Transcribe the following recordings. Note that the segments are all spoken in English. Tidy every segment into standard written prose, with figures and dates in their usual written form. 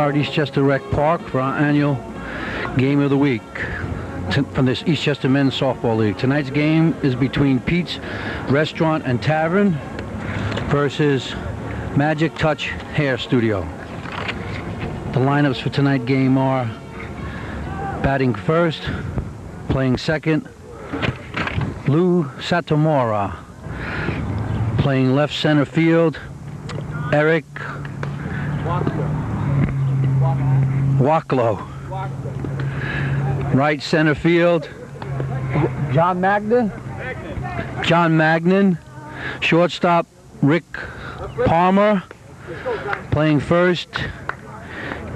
are at Eastchester Rec Park for our annual Game of the Week from this Eastchester Men's Softball League. Tonight's game is between Pete's Restaurant and Tavern versus Magic Touch Hair Studio. The lineups for tonight's game are batting first, playing second, Lou Satomura. Playing left center field, Eric Waklow. Right center field, John Magnan. Shortstop, Rick Palmer. Playing first,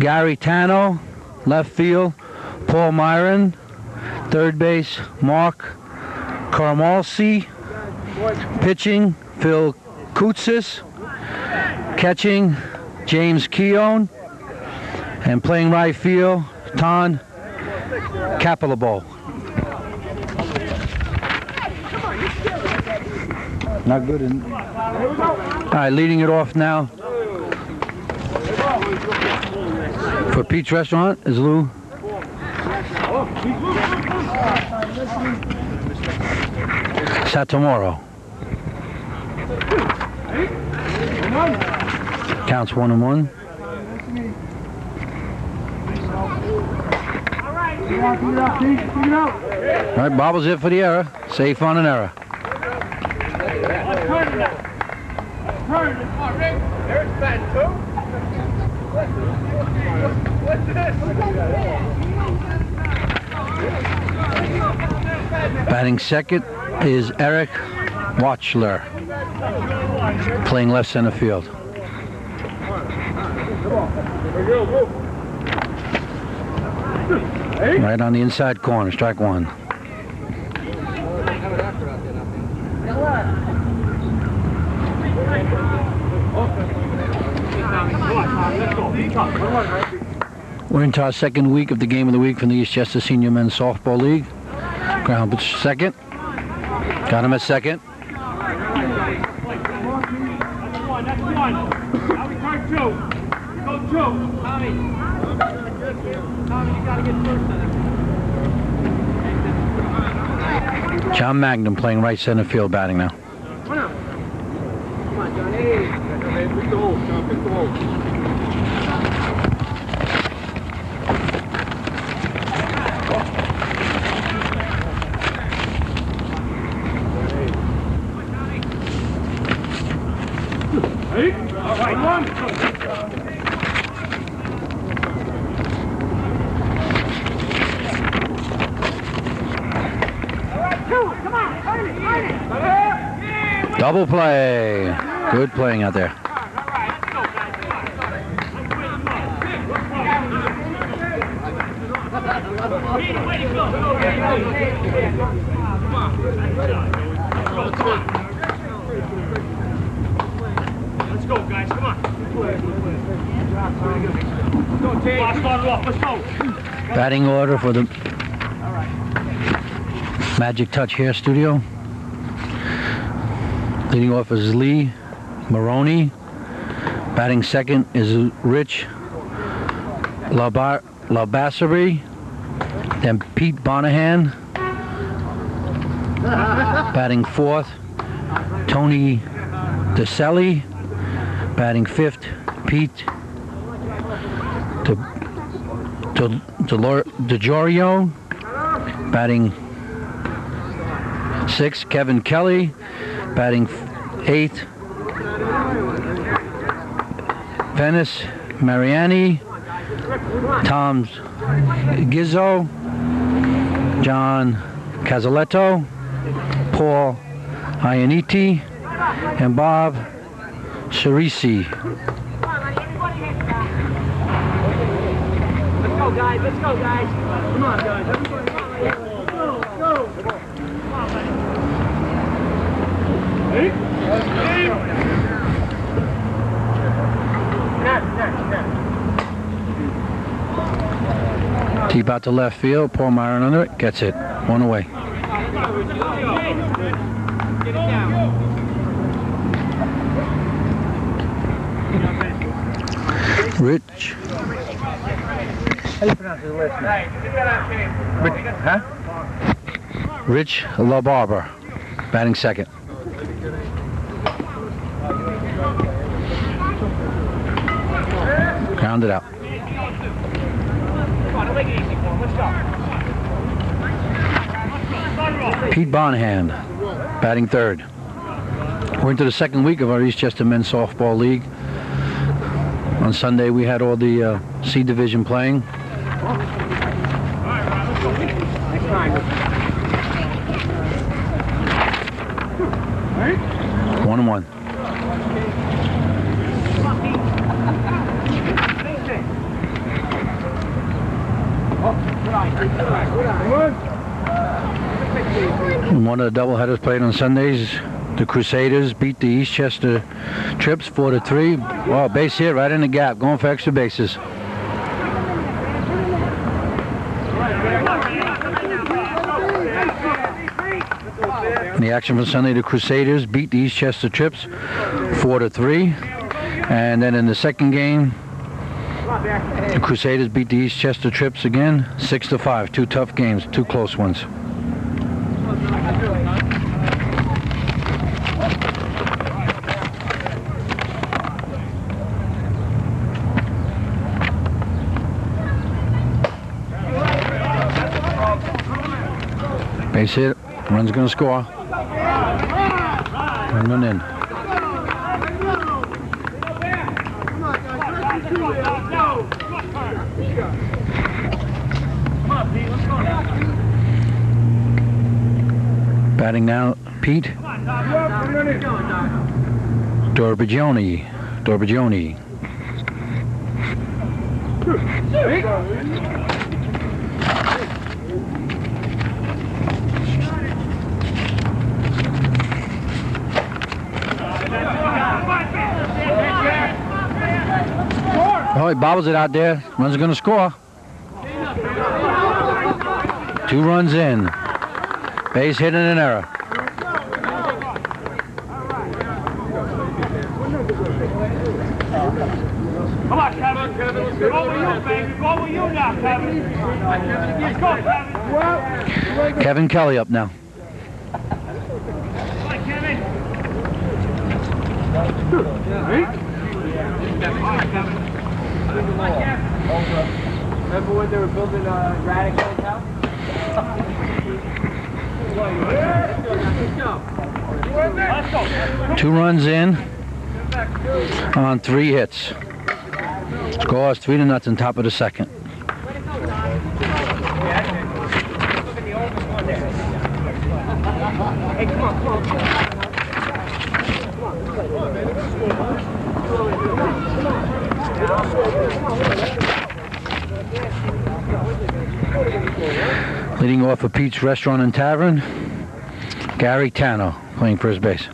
Gary Tano. Left field, Paul Myron. Third base, Mark Carmalsi. Pitching, Phil Koutsis. Catching, James Keown. And playing right field, Ton Capilabo. Not good. All right, leading it off now for Pete's Restaurant is Lou Satomura. Counts 1-1. All right, bobbles it for the error. Safe on an error. Batting second is Eric Watchler, playing left center field. Right on the inside corner, strike one. We're into our second week of the Game of the Week from the Eastchester Senior Men's Softball League. Ground pitch second. Got him at second. John Magnum playing right center field, batting now. Come on, John. Hey, pick the hole, John. Pick the hole. Hey, all right, one. Double play. Good playing out there. Let's go, guys. Come on. Let's go. Batting order for the Magic Touch Hair Studio. Leading off is Lee Maroney. Batting second is Rich Labassery. Then Pete Bonahan. Batting fourth, Tony DeCelli. Batting fifth, Pete DeGiorio. Batting sixth, Kevin Kelly. Batting eighth, Venice Mariani. Tom Gizzo. John Casaletto. Paul Ianniti. And Bob Cerisi. Let's go, guys. Let's go, guys. Come on, guys. Everybody. Go. Come on, buddy. Hey. Deep out to left field. Paul Myron under it. Gets it. One away. Rich How do you pronounce his last name? Rich LaBarber, batting second. Grounded out. Pete Bonahan, batting third. We're into the second week of our Eastchester Men's Softball League. On Sunday we had all the C Division playing. 1-1. And one of the doubleheaders played on Sundays. The Crusaders beat the Eastchester Trips 4-3. Oh, base hit right in the gap, going for extra bases. In the action for Sunday, the Crusaders beat the Eastchester Trips 4-3. And then in the second game, the Crusaders beat the Eastchester Trips again 6-5. Two tough games, two close ones. Base hit, run's gonna score. Run in. Batting now, Pete Dorbagioni. Oh, he bobbles it out there. Run's going to score. 2 runs in. Base hit and an error. Come on, Kevin. Go with you, baby. Go with you now, Kevin. Let's go, Kevin. Kevin Kelly up now. Come on, Kevin. Remember when they were building Radical's house? 2 runs in on 3 hits. Score is 3-0 top of the second. Hey, come on. Leading off for Pete's Restaurant and Tavern, Gary Tano playing first base.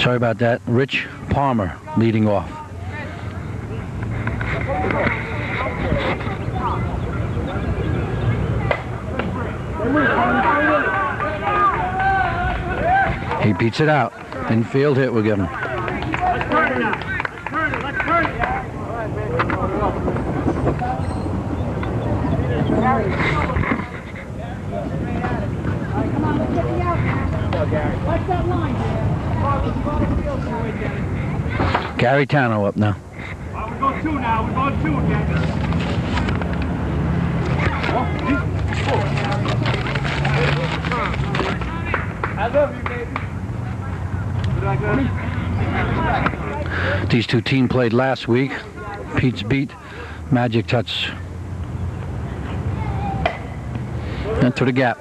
Sorry about that. Rich Palmer leading off. He beats it out. Infield hit we'll give him. Let's turn it now. Let's turn it. Come on, let's get the outfield. What's that line? Gary Tano up now. We're going 2 now. We're going 2 again. I love you, baby. These two teams played last week. Pete's beat Magic Touch. Into the gap.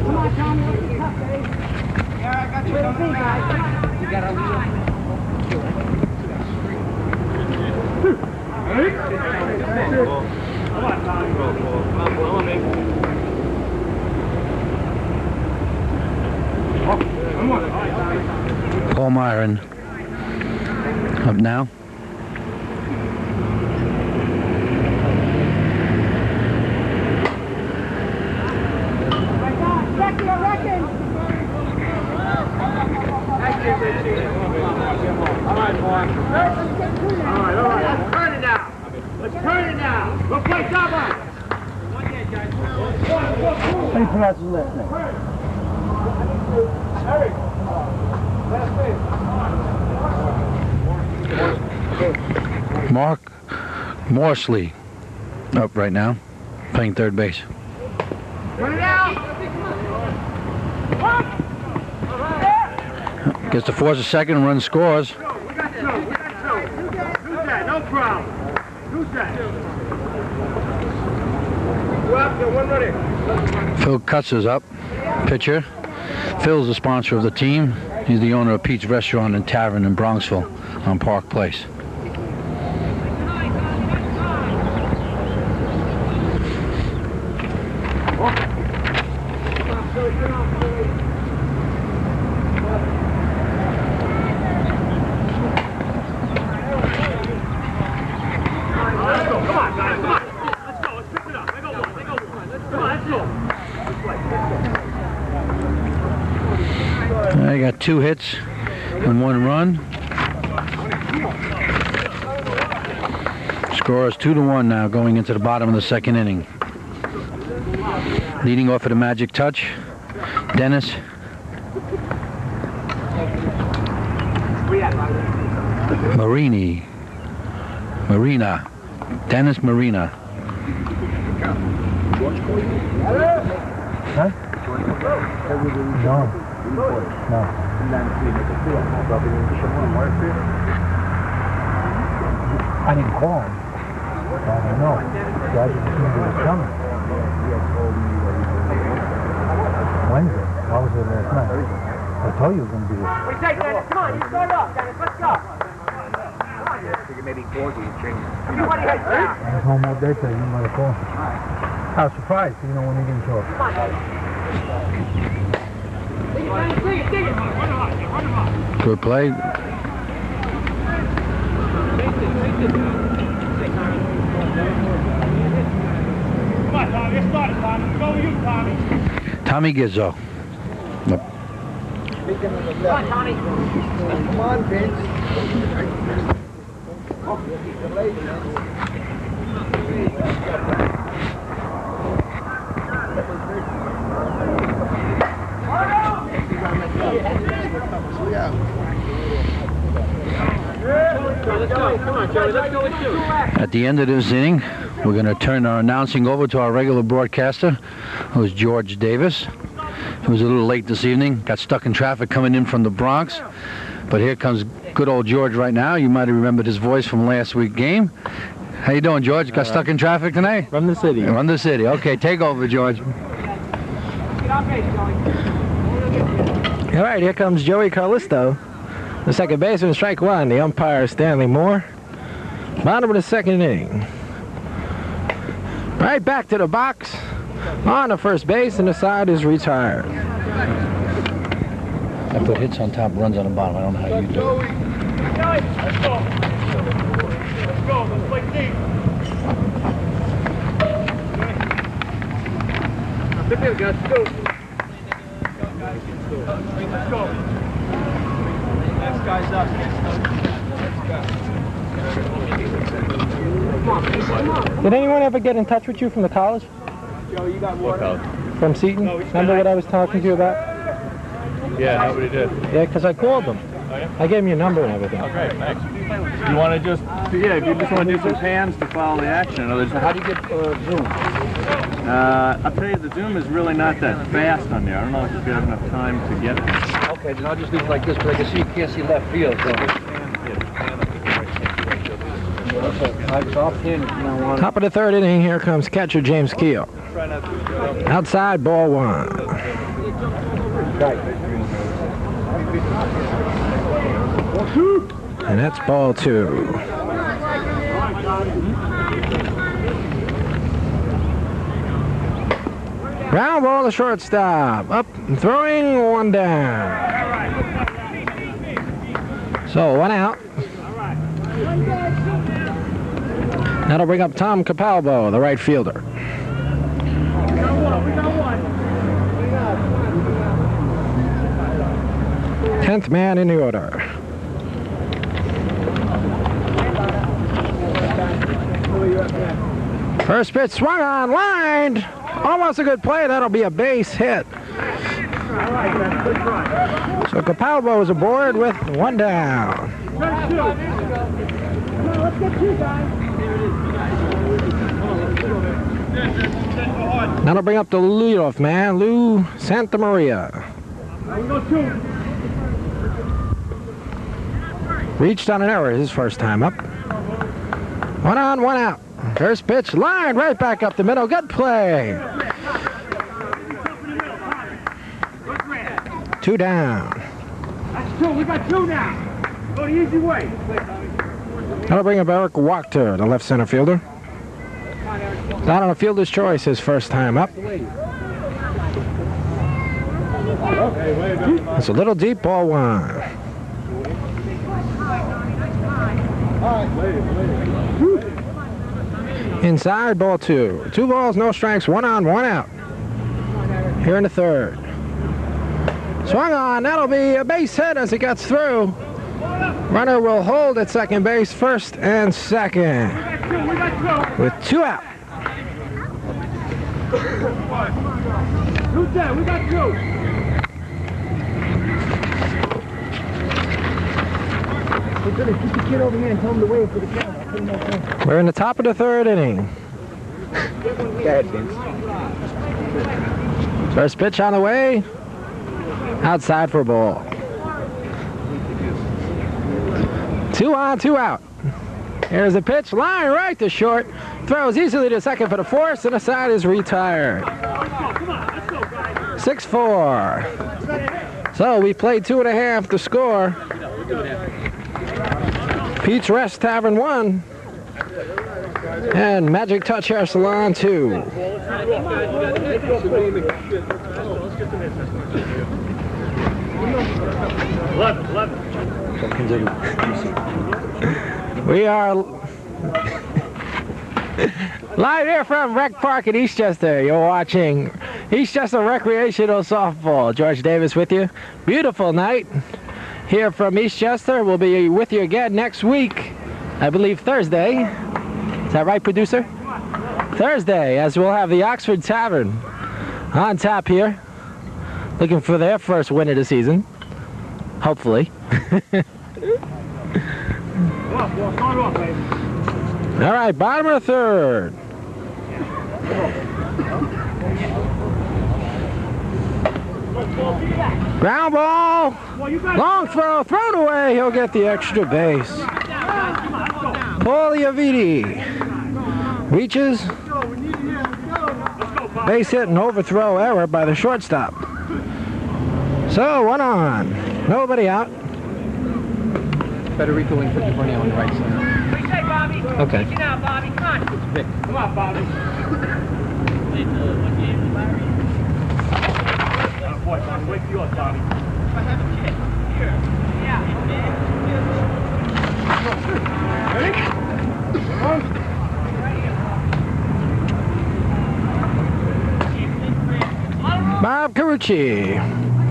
Come on, Tommy, let's get tough, baby. Paul Myron up now. All right. Let's turn it now. We'll play double. How do you pronounce his last name? Mark Morsley up right now, playing third base. Turn it out. Gets to force a second, run scores. We got two. Who's that? No problem. Who's that? One running. Phil Cutts is up, pitcher. Phil's the sponsor of the team. He's the owner of Pete's Restaurant and Tavern in Bronxville on Park Place. I got 2 hits and 1 run. Score is 2-1 now going into the bottom of the second inning. Leading off at a magic touch, Dennis Marina. Dennis Marina. Huh? No. No. I didn't call him. I don't know. I just assumed he was coming. Wednesday. Why was it last night? I told you it was going to be this. What do you say, Dennis? Come on, you start off, Dennis. Let's go. I figured maybe 40 and change. Everybody heads down. I was home all day today. You might have called. I was surprised, you know, when he didn't show up. Come on, Dennis. Dig it. Run hard. Good play. Come on, Tommy. Let's start it, Tommy. Go with you, Tommy. Tommy Gizzo. Yep. Come on, Tommy. Come on, Vince. At the end of this inning, we're going to turn our announcing over to our regular broadcaster, who's George Davis. He was a little late this evening, got stuck in traffic coming in from the Bronx. But here comes good old George right now. You might have remembered his voice from last week's game. How you doing, George? Got stuck in traffic tonight? From the city. From the city. Okay, take over, George. All right, here comes Joey Carlisto, the second baseman, strike one. The umpire, Stanley Moore. Bottom of the second inning. Right back to the box. On the first base, and the side is retired. I put hits on top, runs on the bottom. I don't know how you do it. Let's go. Let's go. Let's play deep. Let's go. Next guy's up. Did anyone ever get in touch with you from the college? Joe, you got water? From Seton? Remember what I was talking to you about? Yeah, nobody did. Yeah, because I called them. Oh, yeah? I gave them your number and everything. Okay, thanks. You want to just, if you just want to do some pans to follow the action. In other words, how do you get Zoom? I'll tell you, the Zoom is really not that fast on there. I don't know if you have enough time to get it. Okay, then I'll just leave it like this, but I can see you can't see left field. Top of the third inning, here comes catcher James Keel. Outside, ball one. And that's ball 2. Ground ball to shortstop. Up and throwing, 1 down. So 1 out. That'll bring up Tom Capalbo, the right fielder. 10th man in the order. First pitch swung on, lined. Almost a good play. That'll be a base hit. So Capalbo is aboard with 1 down. That'll bring up the leadoff man, Lou Santamaria. Reached on an error his first time up. 1 on, 1 out. First pitch, line right back up the middle. Good play. 2 down. That's 2. We got 2 now. Go the easy way. That'll bring up Eric Wachter, the left center fielder. Not on a fielder's choice his first time up. It's a little deep, ball 1. Inside, ball 2. 2 balls, no strikes, 1 on, 1 out. Here in the 3rd. Swung on, that'll be a base hit as it gets through. Runner will hold at second base, first and second. With 2 out. Who's that? We got 2. We're gonna keep the kid over here and tell him to wait for the camera. We're in the top of the 3rd inning. First pitch on the way. Outside for a ball. 2 on, 2 out. Here's the pitch. Line right to short. Throws easily to second for the force, and the side is retired. 6-4. So we played 2.5 to score. Pete's Rest Tavern 1. And Magic Touch Hair Salon 2. We are live here from Rec Park in Eastchester. You're watching Eastchester Recreational Softball. George Davis with you. Beautiful night here from Eastchester. We'll be with you again next week, I believe Thursday. Is that right, producer? Thursday, as we'll have the Oxford Tavern on tap here, looking for their first win of the season, hopefully. All right, bottom of the 3rd. Ground ball, long throw, thrown away. He'll get the extra base. Paulie Aviti reaches, base hit and overthrow error by the shortstop. So 1 on, nobody out. Federico and California on the right side. What do you say, Bobby? Okay. Get out, Bobby. Come on. Come on, Bobby. Boy, Bobby, wait for yours, Bobby. I have a kid. Here. Yeah. Ready? Bob Carucci.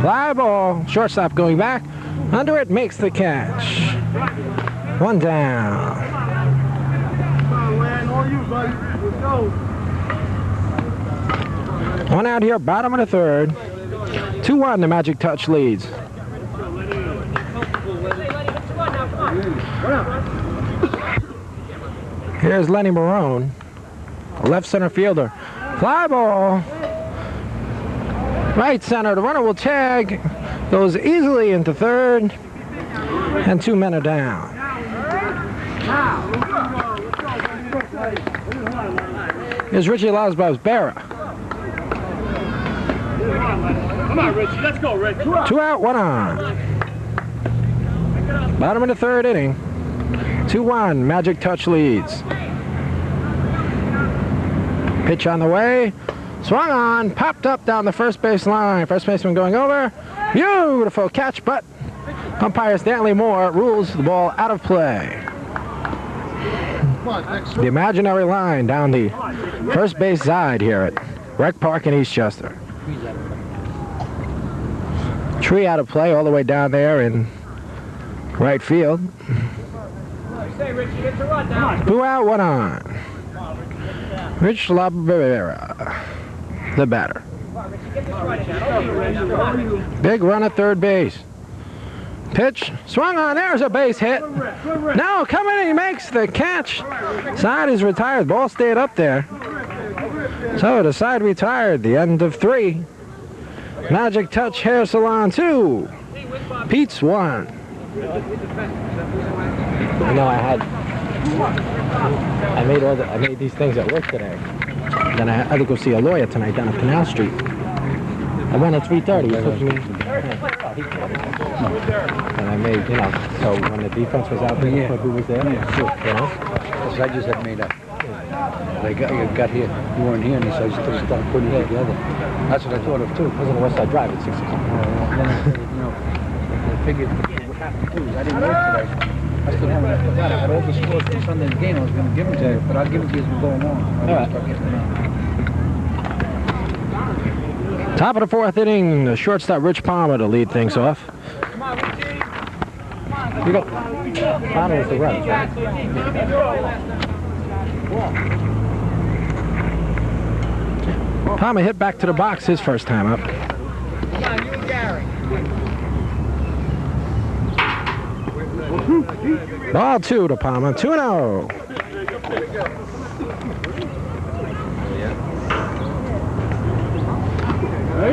Fly ball. Shortstop going back. Under it, makes the catch. 1 down. Come on, Lan. All you, buddy. Let's go. 1 out here, bottom of the 3rd. 2-1, the Magic Touch leads. Here's Lenny Marone, a left center fielder. Fly ball. Right center, the runner will tag. Goes easily into 3rd. And 2 men are down. Here's Richie Lasbow's Barra. Come on, Richie. Let's go, Richie. 2 out, 1 on. Bottom of the third inning. 2-1, Magic Touch leads. Pitch on the way. Swung on, popped up down the first base line. First baseman going over. Beautiful catch, but umpire Stanley Moore rules the ball out of play. The imaginary line down the first base side here at Rec Park in Eastchester. Tree out of play all the way down there in right field. 2 out, 1 on. Rich Labera, the batter. Big run at third base. Pitch, swung on, there's a base hit. Now coming in, he makes the catch. Side is retired, ball stayed up there. So the side retired, the end of 3. Magic Touch Hair Salon 2, Pete's 1. I know I made these things at work today. Then I had to go see a lawyer tonight down at Canal Street. I went at 3:30. He took me. And I made, so when the defense was out there, who was there? So I just had made up. I got here, you weren't here, and so I just started putting it together. That's what I thought of too. I was on the West Side Drive at 6 o'clock. I figured what happened too is I didn't work today. I still haven't forgot. I had all the scores for Sunday's game. I was going to give them to you, but I'll give it to you as we go along. All right. Top of the 4th inning, the shortstop Rich Palmer to lead things off. You go. Palmer was the run, right? Palmer hit back to the box his first time up. Ball 2 to Palmer, 2-0.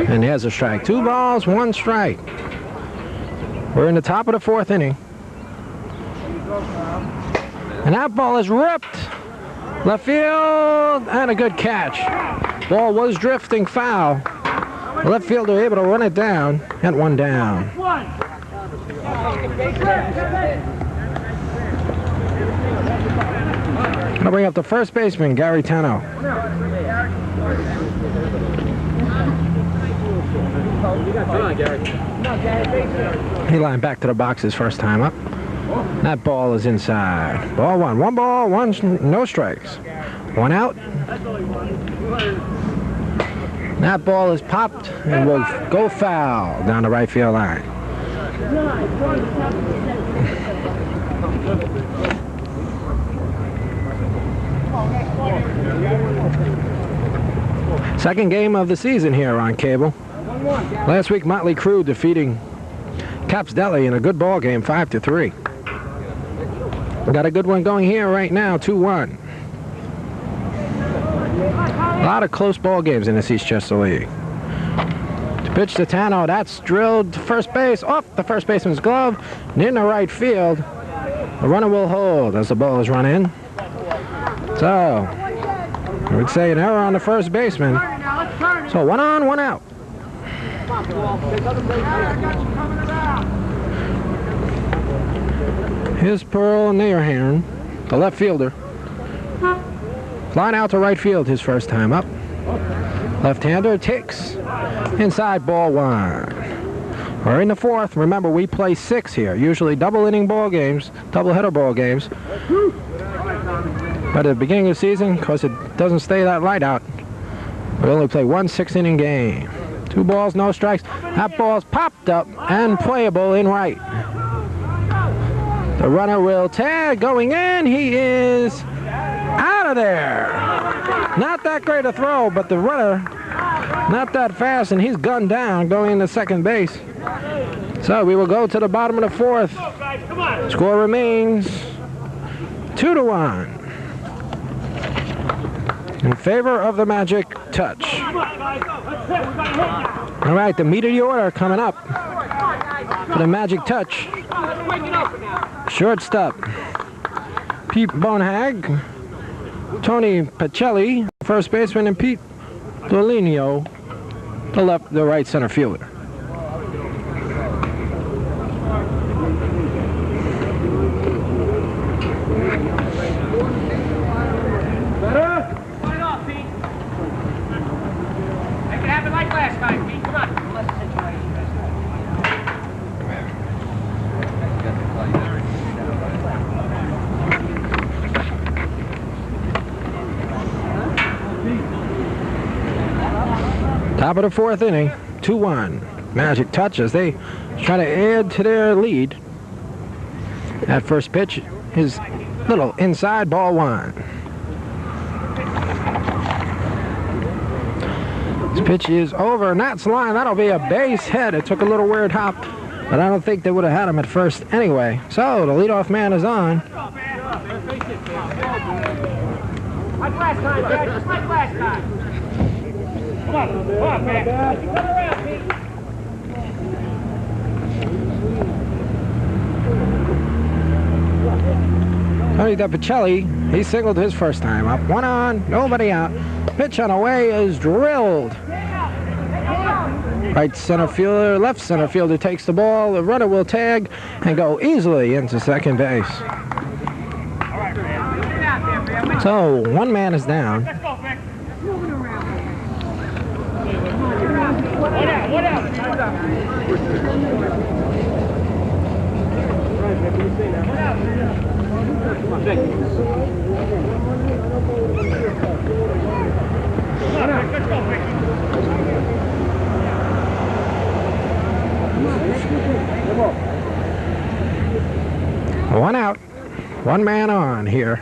And here's a strike. 2 balls, 1 strike. We're in the top of the 4th inning. And that ball is ripped. Left field, and a good catch. Ball was drifting foul. The left fielder able to run it down, and 1 down. Gonna bring up the first baseman, Gary Tano. He lined back to the box his first time up. That ball is inside. Ball 1. 1 ball, 1, no strikes. 1 out. That ball is popped and will go foul down the right field line. Second game of the season here on cable. Last week, Motley Crue defeating Caps Deli in a good ball game, 5-3. We got a good one going here right now, 2-1. A lot of close ball games in this Eastchester League. To pitch to Tano, that's drilled to first base, off the first baseman's glove, and in the right field. The runner will hold as the ball is run in. So, I would say an error on the first baseman. So 1 on, 1 out. Here's Pearl Neyerhorn, the left fielder. Flying out to right field his first time up. Left-hander takes inside, ball 1. We're in the 4th. Remember, we play 6 here. Usually double-inning ball games, double-header ball games. But at the beginning of the season, because it doesn't stay that light out, we only play 1 6-inning game. 2 balls, no strikes. That ball's popped up and playable in right. The runner will tag, going in. He is out of there. Not that great a throw, but the runner not that fast, and he's gunned down going into second base. So we will go to the bottom of the 4th. Score remains 2-1 in favor of the Magic Touch. All right, the meat of the order coming up for the Magic Touch. Shortstop Pete Bonehag, Tony Pacelli, first baseman, and Pete Dolinio, the right center fielder. Top of the fourth inning, 2-1. Magic Touch as they try to add to their lead. That first pitch is little inside, ball 1. This pitch is over, and that's line. That'll be a base hit. It took a little weird hop, but I don't think they would have had him at first anyway. So the leadoff man is on. Like last time, Dad, just like last time. Come on, man. Come around, Pete. Tony DePicelli, he singled his first time up. 1 on, nobody out. Pitch on the way is drilled. Right center fielder, left center fielder takes the ball. The runner will tag and go easily into second base. So 1 man is down. Let's go, Vic. What out? One out, 1 man on here.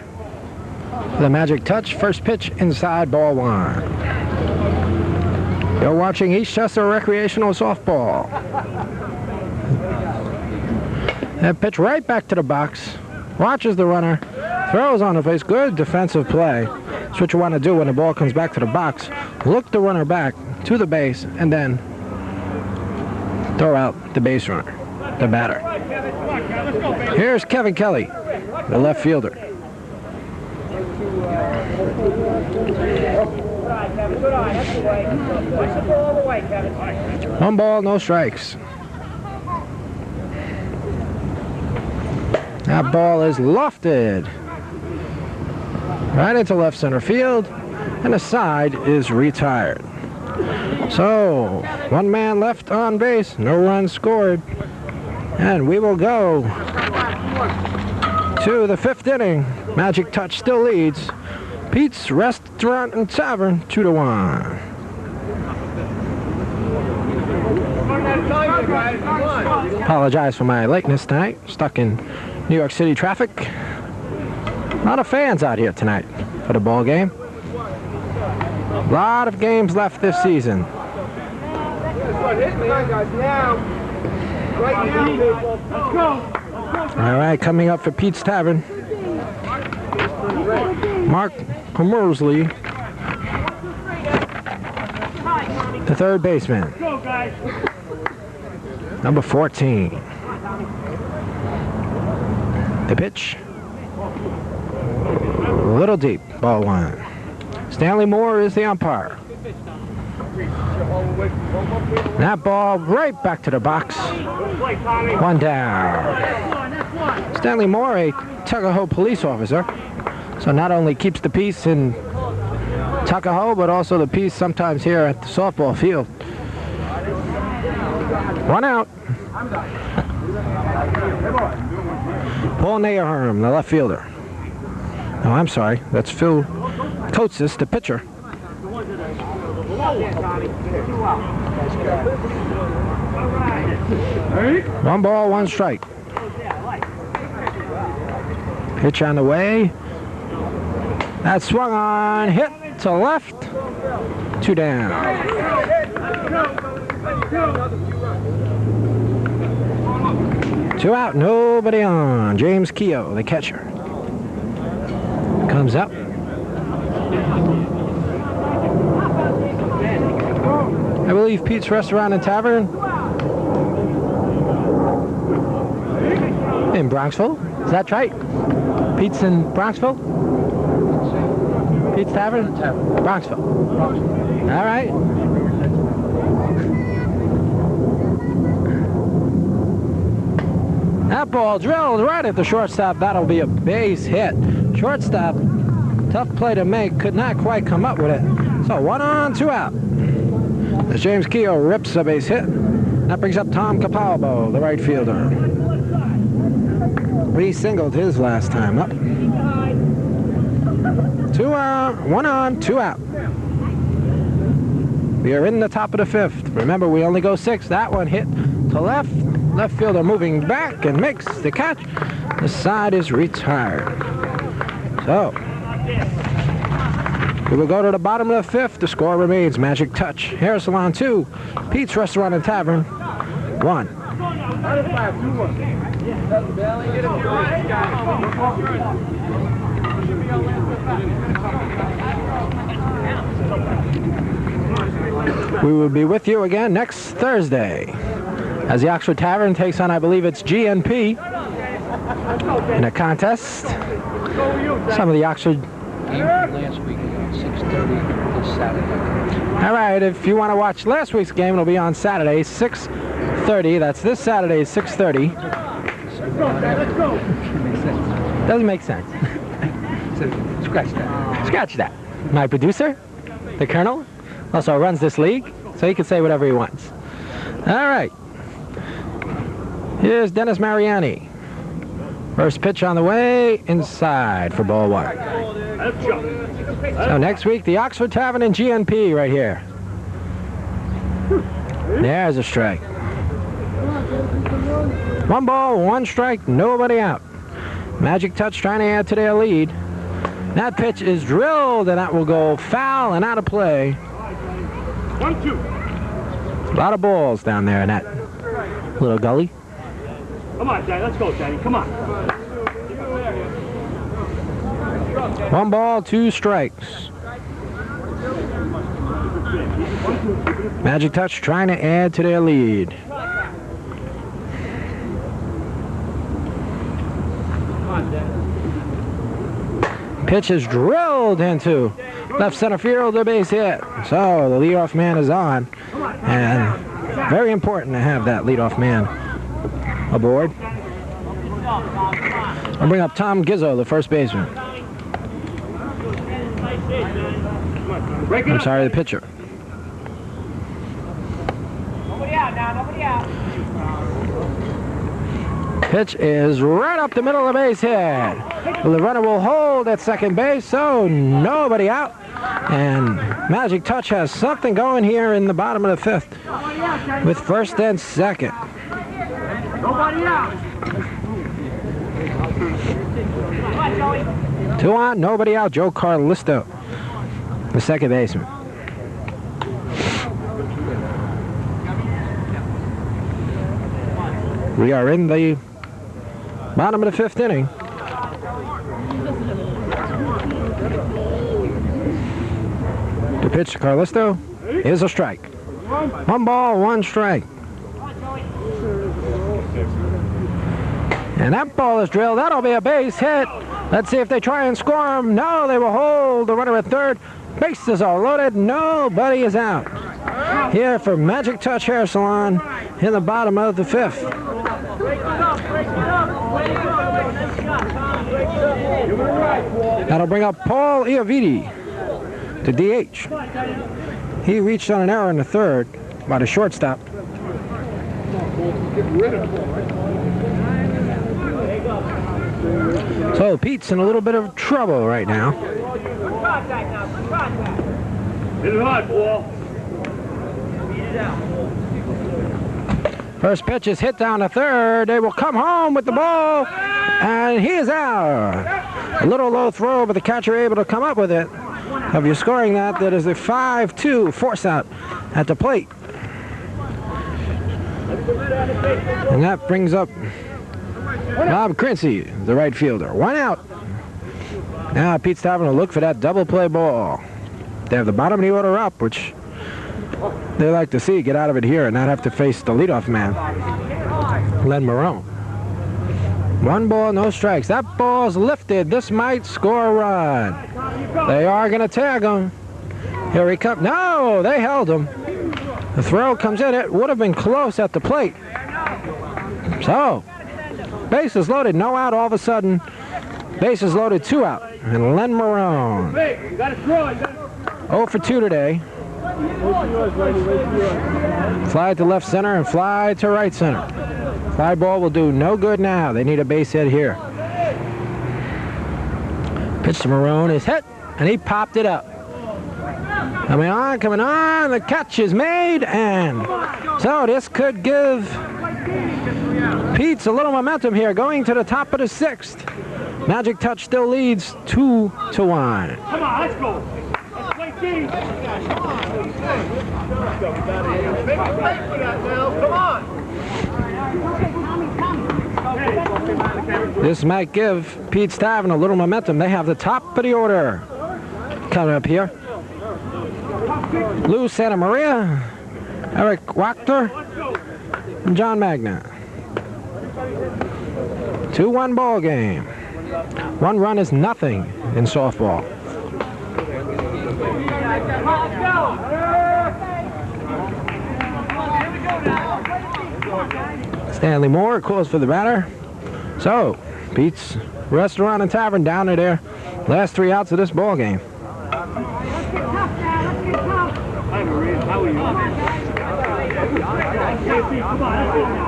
The Magic Touch, first pitch inside, ball 1. You're watching Eastchester Recreational Softball. That pitch right back to the box. Watches the runner, throws on the base. Good defensive play. That's what you want to do when the ball comes back to the box. Look the runner back to the base and then throw out the base runner, the batter. Here's Kevin Kelly, the left fielder. Good eye, that's the way. Push the ball all the way, Kevin. 1 ball, no strikes. That ball is lofted right into left center field, and the side is retired. So 1 man left on base, no runs scored, and we will go to the 5th inning. Magic Touch still leads. Pete's Restaurant and Tavern 2-1. Apologize for my lateness tonight. Stuck in New York City traffic. A lot of fans out here tonight for the ball game. A lot of games left this season. All right, coming up for Pete's Tavern, Mark Mosley, the third baseman. Number 14. The pitch, a little deep, ball 1. Stanley Moore is the umpire. That ball right back to the box. 1 down. Stanley Moore, a Tuckahoe police officer, so not only keeps the peace in Tuckahoe, but also the peace sometimes here at the softball field. 1 out. Paul Naherm, the left fielder. Oh, I'm sorry, that's Phil Kotsis, the pitcher. 1 ball, 1 strike. Pitch on the way. That swung on, hit to left. 2 down. Two out, nobody on. James Keogh, the catcher, comes up. I believe Pete's Restaurant and Tavern in Bronxville. Is that right? Pete's in Bronxville? Pete's Tavern? Bronxville. All right. That ball drilled right at the shortstop. That'll be a base hit. Shortstop, tough play to make. Could not quite come up with it. So 1 on, 2 out. As James Keogh rips a base hit. That brings up Tom Capalbo, the right fielder. He singled his last time up. 1 on, 2 out. We are in the top of the 5th. Remember, we only go 6. That one hit to left. Left fielder moving back and makes the catch. The side is retired. So, we will go to the bottom of the 5th. The score remains Magic Touch Hair Salon 2, Pete's Restaurant and Tavern 1. We will be with you again next Thursday as the Oxford Tavern takes on, I believe it's GNP in a contest. Some of the Oxford Last week at 6:30 this Saturday. All right, if you want to watch last week's game, it'll be on Saturday, 6:30. That's this Saturday, 6:30. Doesn't make sense. Scratch that. Scratch that. My producer, the Colonel, also runs this league, so he can say whatever he wants. All right. Here's Dennis Mariani. First pitch on the way, inside for ball 1. So next week, the Oxford Tavern and GNP right here. There's a strike. 1 ball, 1 strike, nobody out. Magic Touch trying to add to their lead. That pitch is drilled, and that will go foul and out of play. 1-2. A lot of balls down there in that little gully. Come on, Daddy. Let's go, Daddy. Come on. 1 ball, 2 strikes. Magic Touch trying to add to their lead. Pitch is drilled into left center field, a base hit. So the leadoff man is on, and very important to have that leadoff man aboard. I'll bring up Tom Gizzo, the first baseman. I'm sorry, the pitcher. Nobody out now, nobody out. Pitch is right up the middle of the base hit. The runner will hold at second base, so nobody out. And Magic Touch has something going here in the bottom of the 5th with first and second. Nobody out. 2 on, nobody out. Joe Carlisto, the second baseman. We are in the bottom of the 5th inning. The pitch to Carlisto is a strike. 1 ball, 1 strike. And that ball is drilled. That'll be a base hit. Let's see if they try and score him. No, they will hold the runner at third. Bases are loaded. Nobody is out. Here for Magic Touch Hair Salon in the bottom of the 5th. That'll bring up Paul Ioviti to DH. He reached on an error in the 3rd by the shortstop. So Pete's in a little bit of trouble right now. Hit it hard, ball. First pitch is hit down to 3rd. They will come home with the ball, and he is out. A little low throw, but the catcher able to come up with it. If you're scoring that, that is a 5-2 force out at the plate. And that brings up Bob Quincy, the right fielder. 1 out. Now Pete's Tavern will look for that double play ball. They have the bottom of the order up, which they like to see get out of it here and not have to face the leadoff man, Len Marone. 1 ball, no strikes. That ball's lifted. This might score a run. They are going to tag him. Here he comes. No, they held him. The throw comes in. It would have been close at the plate. So, bases loaded, no out all of a sudden. Bases loaded, 2 out. And Len Marone. 0 for 2 today. Fly to left center and fly to right center. Fly ball will do no good now. They need a base hit here. Pitch to Marone is hit, and he popped it up. Coming on. The catch is made, and so this could give Pete's a little momentum here, going to the top of the 6th. Magic Touch still leads 2-1. Come on, let's go. Let's play team. Come on. This might give Pete's Tavern a little momentum. They have the top of the order coming up here. Lou Santa Maria, Eric Wachter, and John Magna. 2-1 ball game. 1 run is nothing in softball. Stanley Moore calls for the batter. So, Pete's Restaurant and Tavern down to their last 3 outs of this ball game.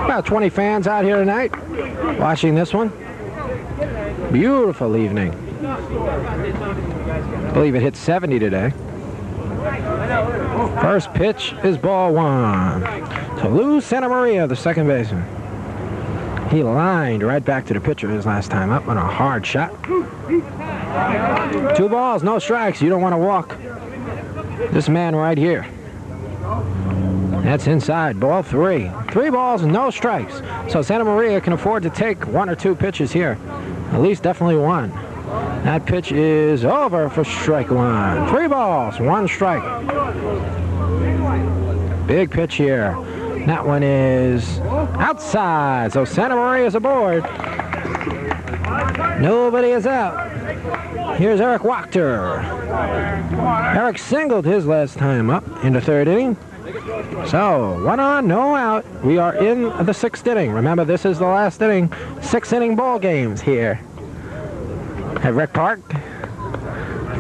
About 20 fans out here tonight watching this one. Beautiful evening. I believe it hit 70 today. First pitch is ball 1. So Lou Santa Maria, the second baseman. He lined right back to the pitcher his last time up on a hard shot. 2 balls, no strikes. You don't want to walk this man right here. That's inside, ball 3. 3 balls, no strikes. So Santa Maria can afford to take 1 or 2 pitches here. At least definitely 1. That pitch is over for strike 1. 3 balls, 1 strike. Big pitch here. That one is outside. So Santa Maria is aboard. Nobody is out. Here's Eric Wachter. Eric singled his last time up in the 3rd inning. So 1 on, no out. We are in the 6th inning. Remember, this is the last inning. 6-inning ball games here at Rec Park.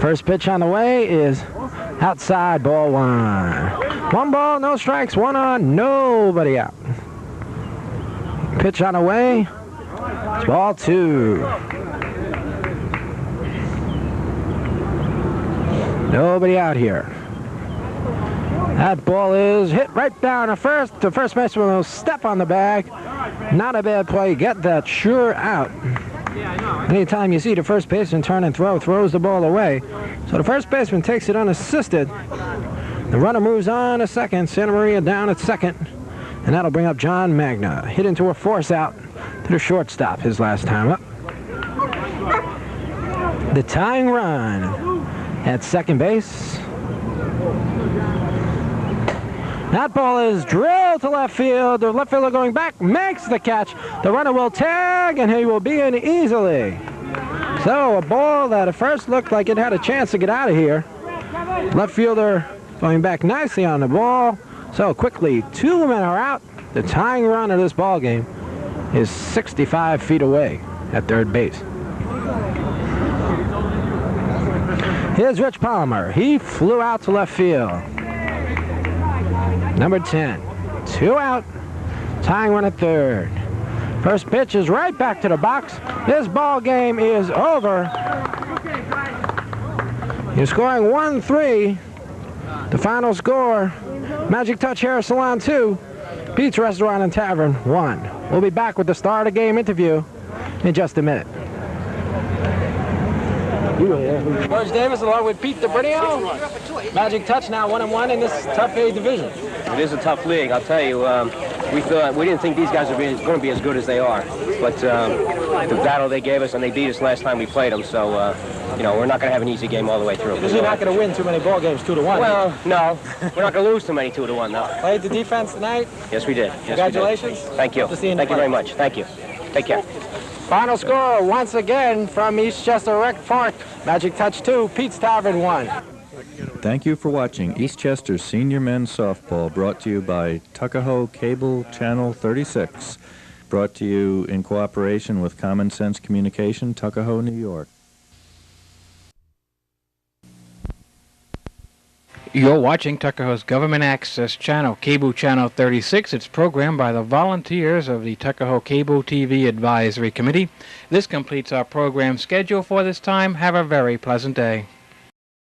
First pitch on the way is outside, ball 1. 1 ball, no strikes, 1 on, nobody out. Pitch on the way. It's ball 2. Nobody out here. That ball is hit right down to first. The first baseman will step on the bag. Not a bad play. Get that sure out. Anytime you see the first baseman turn and throw, throws the ball away. So the first baseman takes it unassisted. The runner moves on to second. Santa Maria down at second. And that'll bring up John Magna. Hit into a force out to the shortstop his last time up. The tying run at second base. That ball is drilled to left field. The left fielder going back makes the catch. The runner will tag, and he will be in easily. So a ball that at first looked like it had a chance to get out of here. Left fielder going back nicely on the ball. So quickly, 2 men are out. The tying run of this ball game is 65 feet away at third base. Here's Rich Palmer. He flew out to left field. Number 10. 2 out. Tying run at third. First pitch is right back to the box. This ball game is over. You're scoring 1-3. The final score, Magic Touch Hair Salon 2, Pete's Restaurant and Tavern 1. We'll be back with the start of game interview in just a minute. George Davis along with Pete DeBrino. Magic Touch now 1-1 in this tough A division. It is a tough league, I'll tell you. We didn't think these guys were going to be as good as they are. But the battle they gave us, and they beat us last time we played them, so you know, we're not going to have an easy game all the way through. Because you're not going to win too many ball games 2-1. Well, no. We're not going to lose too many 2-1, no. Played the defense tonight. Yes, we did. Congratulations. Yes, we did. Thank you. Thank you very much. Thank you. Take care. Final score, once again, from Eastchester Rec Park. Magic Touch 2, Pete's Tavern 1. Thank you for watching Eastchester Senior Men's Softball, brought to you by Tuckahoe Cable Channel 36. Brought to you in cooperation with Common Sense Communication, Tuckahoe, New York. You're watching Tuckahoe's Government Access Channel, Cable Channel 36. It's programmed by the volunteers of the Tuckahoe Cable TV Advisory Committee. This completes our program schedule for this time. Have a very pleasant day.